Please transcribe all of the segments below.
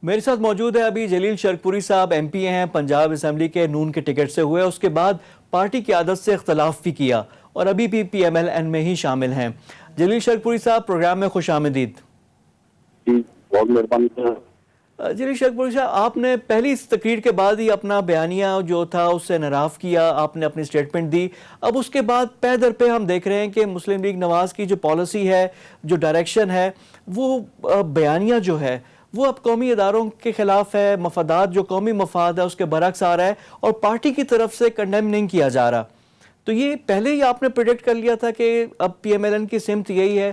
میرے ساتھ موجود ہے ابھی جلیل شرکپوری صاحب، ایم پی ہیں پنجاب اسمبلی کے، نون کے ٹکٹ سے ہوئے، اس کے بعد پارٹی کی عادت سے اختلاف بھی کیا اور ابھی بھی پی ایم ایل این میں ہی شامل ہیں۔ جلیل شرکپوری صاحب، پروگرام میں خوش آمدید۔ جی بہت مہربانی۔ جلیل شرکپوری صاحب، آپ نے پہلی اس تقریر کے بعد ہی اپنا بیانیہ جو تھا اس سے انحراف کیا، آپ نے اپنی سٹیٹمنٹ دی۔ اب اس کے بعد پے در پہ ہم دیکھ رہے ہیں کہ مسلم لیگ نواز کی جو پالیسی ہے، جو ڈائریکشن ہے، وہ بیانیہ جو ہے وہ اب قومی اداروں کے خلاف ہے، مفادات جو قومی مفاد ہے اس کے برعکس آ رہا ہے اور پارٹی کی طرف سے کنڈیم نہیں کیا جا رہا۔ تو یہ پہلے ہی آپ نے پریڈکٹ کر لیا تھا کہ اب پی ایم ایل این کی سمت یہی ہے؟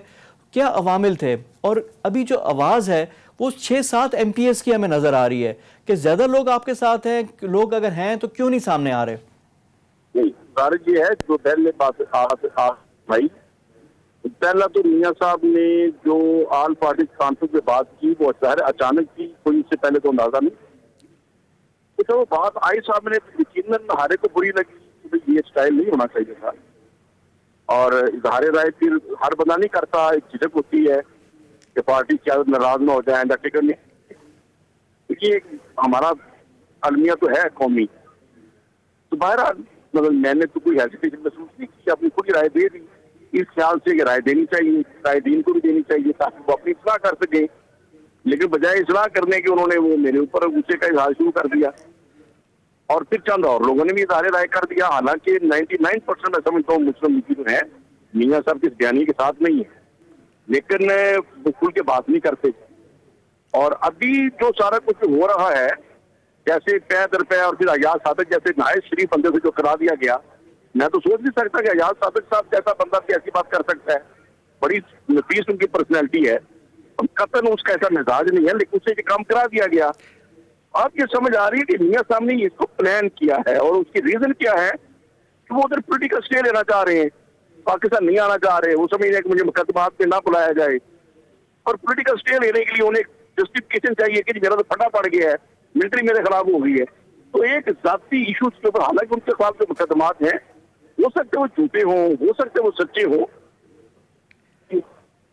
کیا عوامل تھے؟ اور ابھی جو آواز ہے وہ 6-7 ایم پی ایس کی ہمیں نظر آ رہی ہے کہ زیادہ لوگ آپ کے ساتھ ہیں، لوگ اگر ہیں تو کیوں نہیں سامنے آ رہے؟ نہیں، یہ ہے جو پہلے بات بھائی، پہلا تو میاں صاحب نے جو آل پارٹی کانفرنس میں بات کی وہ ظاہر اچانک کی، کوئی اس سے پہلے تو اندازہ نہیں۔ تو وہ بات آئی صاحب نے یقیناً ہارے کو بری لگی، یہ سٹائل نہیں ہونا چاہیے تھا، اور اظہار رائے پھر ہر بندہ نہیں کرتا، ایک جھجک ہوتی ہے کہ پارٹی کیا ناراض نہ ہو جائے، ٹکٹ نہیں، کیونکہ ہمارا المیہ تو ہے قومی۔ تو بہرحال مطلب میں نے تو کوئی ہیزیٹیشن محسوس نہیں کی، اپنی خود رائے دے دی اس خیال سے کہ رائے دینی چاہیے، رائے دین کو بھی دینی چاہیے تاکہ وہ اپنی اصلاح کر سکیں، لیکن بجائے اصلاح کرنے کے انہوں نے وہ میرے اوپر غصے کا اظہار شروع کر دیا، اور پھر چند اور لوگوں نے بھی اظہار رائے کر دیا، حالانکہ 99% میں سمجھتا ہوں مسلم لیگ جو ہے میاں صاحب کے اس بیانی کے ساتھ نہیں ہے، لیکن وہ کھل کے بات نہیں کرتے۔ اور ابھی جو سارا کچھ ہو رہا ہے، جیسے پے در پے، اور پھر ایاز صادق جیسے نہایت شریف بندے سے جو کرا دیا گیا، میں تو سوچ نہیں سکتا کہ ایاز صادق صاحب جیسا بندہ بھی ایسی بات کر سکتا ہے، بڑی نفیس ان کی پرسنالٹی ہے، قطعاً اس کا ایسا مزاج نہیں ہے، لیکن اسے یہ کام کرا دیا گیا۔ آپ یہ سمجھ آ رہی ہے کہ میاں صاحب نے اس کو پلان کیا ہے، اور اس کی ریزن کیا ہے کہ وہ ادھر پولیٹیکل اسٹے لینا چاہ رہے ہیں، پاکستان نہیں آنا چاہ رہے، وہ سمجھ رہے ہیں کہ مجھے مقدمات پہ نہ بلایا جائے، اور پولیٹیکل اسٹے لینے کے لیے انہیں جسٹیفکیشن چاہیے کہ میرا تو پھٹا پڑ گیا ہے، ملٹری میرے خلاف ہو گئی ہے۔ تو ایک ذاتی ایشوز کے اوپر، حالانکہ ان کے خلاف جو مقدمات ہیں ہو سکتے وہ جھوٹے ہوں، ہو سکتے وہ سچے ہوں،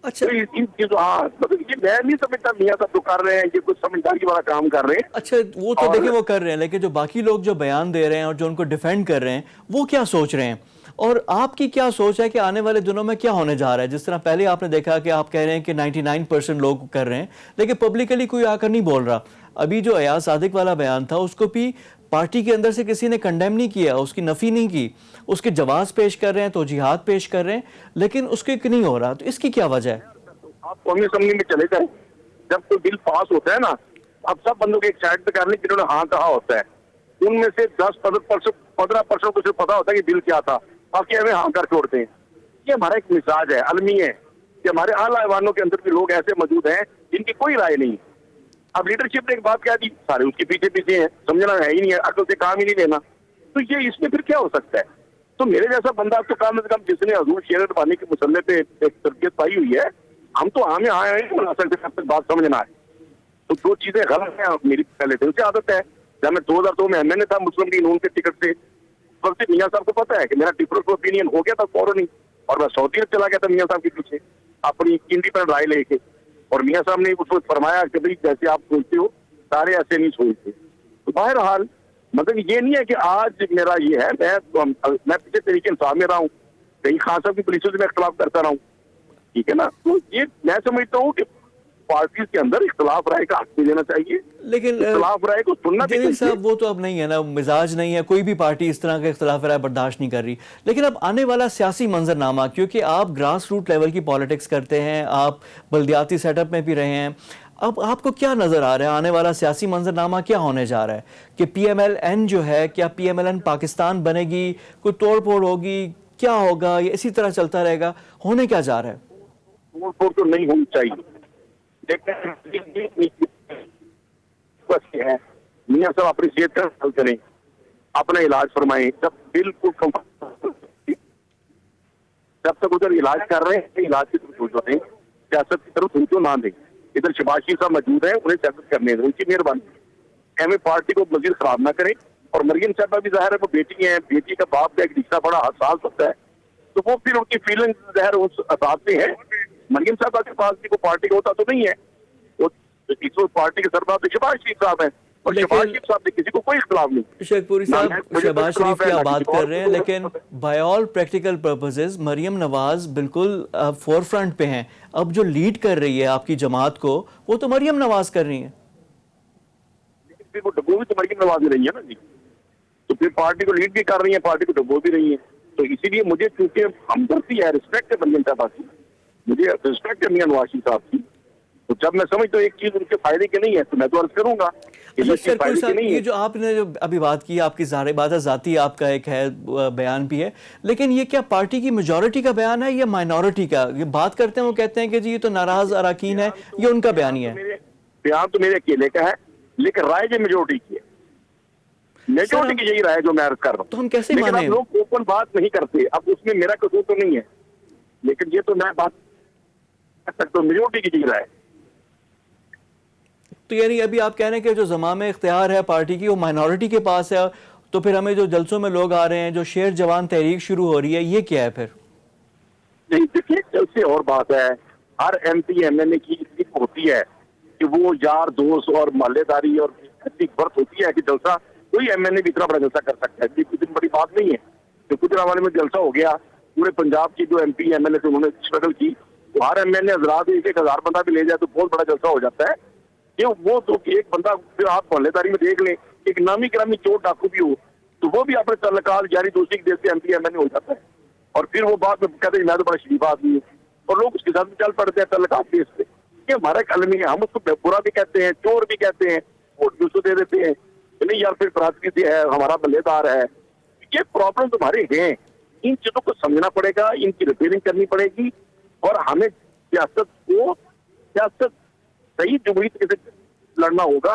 اچھا ان چیزوں مطلب یہ میں نہیں سمجھتا میاں صاحب جو کر رہے ہیں یہ کچھ سمجھداری والا کام کر رہے ہیں۔ اچھا وہ تو دیکھیں وہ کر رہے ہیں، لیکن جو باقی لوگ جو بیان دے رہے ہیں اور جو ان کو ڈیفینڈ کر رہے ہیں وہ کیا سوچ رہے ہیں؟ اور آپ کی کیا سوچ ہے کہ آنے والے دنوں میں کیا ہونے جا رہا ہے؟ جس طرح پہلے آپ نے دیکھا کہ آپ کہہ رہے ہیں کہ 99% لوگ کر رہے ہیں، لیکن پبلکلی کوئی آ کر نہیں بول رہا۔ ابھی جو ایاز صادق والا بیان تھا اس کو بھی پارٹی کے اندر سے کسی نے کنڈیم نہیں کیا، اس کی نفی نہیں کی، اس کے جواز پیش کر رہے ہیں، توجیحات پیش کر رہے ہیں، لیکن اس کے نہیں ہو رہا۔ تو اس کی کیا وجہ ہے؟ آپ قومی اسمبلی میں چلے جائیں، جب کوئی بل پاس ہوتا ہے نا، اب سب بندوں کے ایک سائڈ پہ کر لیں جنہوں نے ہاں کہا ہوتا ہے، ان میں سے 10-15% کو صرف پتا ہوتا ہے کہ بل کیا تھا، باقی ہمیں ہاں کر چھوڑتے ہیں۔ یہ ہمارا ایک مزاج ہے، المی ہے کہ ہمارے اعلیٰ ایوانوں کے اندر بھی لوگ ایسے موجود ہیں جن کی کوئی رائے نہیں۔ اب لیڈرشپ نے ایک بات کہہ دی، سارے اس کے پیچھے پیچھے ہیں، سمجھنا ہے ہی نہیں ہے، عقل سے کام ہی نہیں لینا، تو یہ اس میں پھر کیا ہو سکتا ہے؟ تو میرے جیسا بندہ تو کم از کم جس نے حضور شیر ربانی کے مسئلے پہ ایک تربیت پائی ہوئی ہے، ہم تو ہمیں نہیں بنا سکتے جب تک بات سمجھنا ہے۔ تو جو چیزیں غلط ہیں، میری پہلے دن سے عادت ہے، جب میں 2002 میں ایم این اے تھا مسلم لیگ نون کے ٹکٹ سے، وقت میاں صاحب کو پتا ہے کہ میرا ڈفرنٹ اوپینین ہو گیا تھا فوراً ہی، اور میں سعودی عرب چلا گیا تھا میاں صاحب کے پیچھے اپنی انڈیپینڈنٹ رائے لے کے، اور میاں صاحب نے اس وقت فرمایا کہ بھائی جیسے آپ سوچتے ہو سارے ایسے نہیں سوچتے۔ تو بہرحال مطلب یہ نہیں ہے کہ آج میرا یہ ہے، میں پیچھے طریقے انصاف میں رہا ہوں، کئی خان صاحب کی پولیسوں سے میں اختلاف کرتا رہا ہوں، ٹھیک ہے نا۔ تو یہ میں سمجھتا ہوں کہ پارٹیز کے اندر اختلاف رائے کا حق بھی دینا چاہیے، لیکن اختلاف رائے کو سننا بھی جلیل چاہیے۔ صاحب وہ تو اب نہیں ہے نا، مزاج نہیں ہے، کوئی بھی پارٹی اس طرح کا اختلاف رائے برداشت نہیں کر رہی۔ لیکن اب آنے والا سیاسی منظرنامہ، کیونکہ آپ گراس روٹ لیول کی پالیٹکس کرتے ہیں، آپ بلدیاتی سیٹ اپ میں بھی رہے ہیں، اب آپ کو کیا نظر آ رہا ہے آنے والا سیاسی منظرنامہ کیا ہونے جا رہا ہے؟ کہ پی ایم ایل این جو ہے، کیا P M L N Pakistan بنے گی؟ کوئی توڑ پھوڑ ہوگی؟ کیا ہوگا؟ یہ اسی طرح چلتا رہے گا؟ ہونے کیا جا رہا ہے؟ توڑ پھوڑ تو نہیں ہونی چاہیے، لیکن ہے میاں صاحب اپنی صحت کا خیال کریں، اپنا علاج فرمائیں، جب بالکل جب تک ادھر علاج کر رہے ہیں علاج کی طرف توجہ دیں، سیاست کی طرف توجہ نہ دیں۔ ادھر شہباز شریف صاحب موجود ہیں، انہیں سیاست کرنے دیں، ان کی مہربانی، ایم اے پارٹی کو مزید خراب نہ کریں۔ اور مریم صاحبہ بھی ظاہر ہے وہ بیٹی ہیں، بیٹی کا باپ کا ایک رشتہ بڑا حساس ہوتا ہے، تو وہ پھر ان کی فیلنگ ظاہر اس اثاث سے ہے۔ مریم صاحبہ کے پاس بھی کوئی پارٹی ہوتا تو نہیں ہے، وہ تو اس وقت پارٹی کے سربراہ تو شہباز شریف صاحب ہیں، اور شہباز شریف صاحب سے کسی کو کوئی اختلاف نہیں. شیخ پوری صاحب مجھے شہباز کوئی شریف کی اختلاف آپ ہے، بات نہ کر کسی رہے ہیں، اور لیکن by all practical purposes Maryam Nawaz بالکل فور فرنٹ پہ ہیں. اب جو لیڈ کر رہی ہے آپ کی جماعت کو وہ تو مریم نواز کر رہی ہیں. لیکن وہ ڈبو بھی تو مریم نواز ہی رہی ہے نا جی. تو پھر پارٹی کو لیڈ بھی کر رہی ہیں، پارٹی کو ڈبو بھی رہی ہیں. تو اسی لیے مجھے چونکہ ہمدردی ہے، رسپیکٹ ہے مریم صاحبہ کی، مجھے رسپیکٹ ہے میاں نواز شریف صاحب کی. تو جب میں سمجھتا ہوں ایک چیز ان کے فائدے کی نہیں ہے تو میں تو عرض کروں گا کہ یہ چیز شیخ پوری فائدے کی صاحب نہیں یہ ہے. جو آپ نے جو ابھی بات کی آپ کی ظاہر بات ہے ذاتی آپ کا ایک ہے بیان بھی ہے، لیکن یہ کیا پارٹی کی میجورٹی کا بیان ہے یا مائنورٹی کا؟ یہ بات کرتے ہیں وہ کہتے ہیں کہ جی یہ تو ناراض اراکین ہے، یہ ان کا بیان ہی ہے. بیان تو میرے اکیلے کا ہے، لیکن رائے جو میجورٹی کی ہے، میجورٹی کی یہی رائے جو میں عرض کر رہا ہوں. تو ہم کیسے لیکن مانیں؟ اب لوگ اوپن بات نہیں کرتے. اب اس میں میرا قصور تو نہیں ہے، لیکن یہ تو میں بات کر سکتا ہوں میجورٹی کی یہی رائے. تو یعنی ابھی آپ کہہ رہے ہیں کہ جو زمام اختیار ہے پارٹی کی وہ مائنورٹی کے پاس ہے، تو پھر ہمیں جو جلسوں میں لوگ آ رہے ہیں، جو شیر جوان تحریک شروع ہو رہی ہے، یہ کیا ہے پھر؟ نہیں دیکھیے، جلسے اور بات ہے. ہر M P M L A کی ایک ہوتی ہے کہ وہ یار دوست اور محلے داری اور ایسی برت ہوتی ہے کہ جلسہ کوئی ایم ایل اے بھی اتنا بڑا جلسہ کر سکتا ہے. یہ کچھ بڑی بات نہیں ہے. جو گجرانوالے میں جلسہ ہو گیا، پورے پنجاب کی جو M P M L A تھے انہوں نے اسٹرگل کی، تو ہر ایم ایل اے حضرات 1,000 بندہ بھی لے جائے تو بہت بڑا جلسہ ہو جاتا ہے. یہ وہ تو ایک بندہ پھر آپ محلے داری میں دیکھ لیں، ایک نامی گرامی چور ڈاکو بھی ہو تو وہ بھی اپنے تعلقات جاری دوستی کے دیش سے M P M L A ہو جاتا ہے. اور پھر وہ بعد میں کہتے ہیں میں تو بڑا شریف آدمی ہوں، اور لوگ اس کے ساتھ چل پڑتے ہیں تعلقات بیس پہ. یہ ہمارا ایک المی ہے. ہم اس کو برا بھی کہتے ہیں، چور بھی کہتے ہیں، وہ دوسرے دے دیتے ہیں نہیں یار پھر برادری سے ہے، ہمارا بلے دار ہے. یہ پرابلم تمہارے ہیں. ان چیزوں کو سمجھنا پڑے گا، ان کی ریپیئرنگ کرنی پڑے گی، اور ہمیں سیاست صحیح جمہوریت سے لڑنا ہوگا.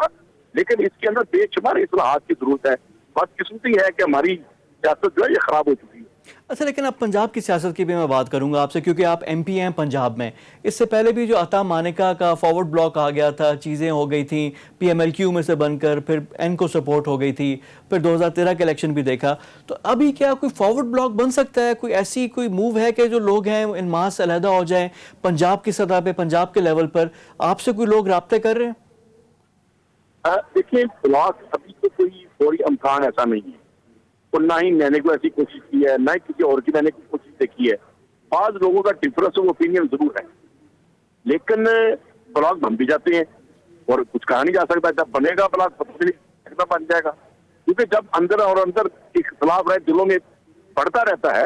لیکن اس کے اندر بے شمار اصلاحات کی ضرورت ہے. بدقسمتی ہے کہ ہماری سیاست جو ہے یہ خراب ہو چکی ہے. اچھا، لیکن اب پنجاب کی سیاست کی بھی میں بات کروں گا آپ سے، کیونکہ آپ ایم پی ہیں پنجاب میں. اس سے پہلے بھی جو عطا مانیکا کا فارورڈ بلاک آ گیا تھا، چیزیں ہو گئی تھیں پی ایم ایل کیو میں سے بن کر، پھر این کو سپورٹ ہو گئی تھی، پھر 2013 کے الیکشن بھی دیکھا. تو ابھی کیا کوئی فارورڈ بلاک بن سکتا ہے؟ کوئی ایسی کوئی موو ہے کہ جو لوگ ہیں ان ماہ سے علیحدہ ہو جائیں پنجاب کی سطح پہ، پنجاب کے لیول پر؟ آپ سے کوئی لوگ رابطے کر رہے ہیں؟ دیکھیں، بلاک ابھی تو کوئی فوری امکان ایسا نہیں ہے، اور نہ ہی میں نے کوئی ایسی کوشش کی ہے، نہ ہی کسی اور کی میں نے کوئی کوشش دیکھی ہے. بعض لوگوں کا ڈفرنس آف اوپینین ضرور ہے، لیکن بلاک بن بھی جاتے ہیں اور کچھ کہا نہیں جا سکتا. جب بنے گا بلاک پتہ نہیں بن جائے گا، کیونکہ جب اندر اور اندر اختلاف رہے دلوں میں بڑھتا رہتا ہے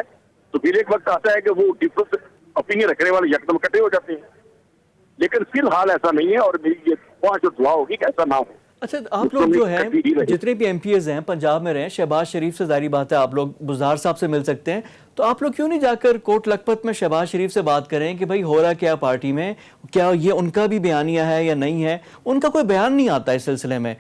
تو پھر ایک وقت آتا ہے کہ وہ ڈفرنس اوپینین رکھنے والے یکدم اکٹھے ہو جاتے ہیں. لیکن فی الحال ایسا نہیں ہے، اور میری یہ خواہش اور دعا ہوگی کہ ایسا نہ ہو. اچھا، آپ لوگ جو ہیں جتنے بھی ایم پی ایز ہیں پنجاب میں رہیں، شہباز شریف سے ظاہری بات ہے آپ لوگ بزدار صاحب سے مل سکتے ہیں، تو آپ لوگ کیوں نہیں جا کر کوٹ لکھپت میں شہباز شریف سے بات کریں کہ بھائی ہو رہا کیا پارٹی میں؟ کیا یہ ان کا بھی بیانیہ ہے یا نہیں ہے؟ ان کا کوئی بیان نہیں آتا اس سلسلے میں.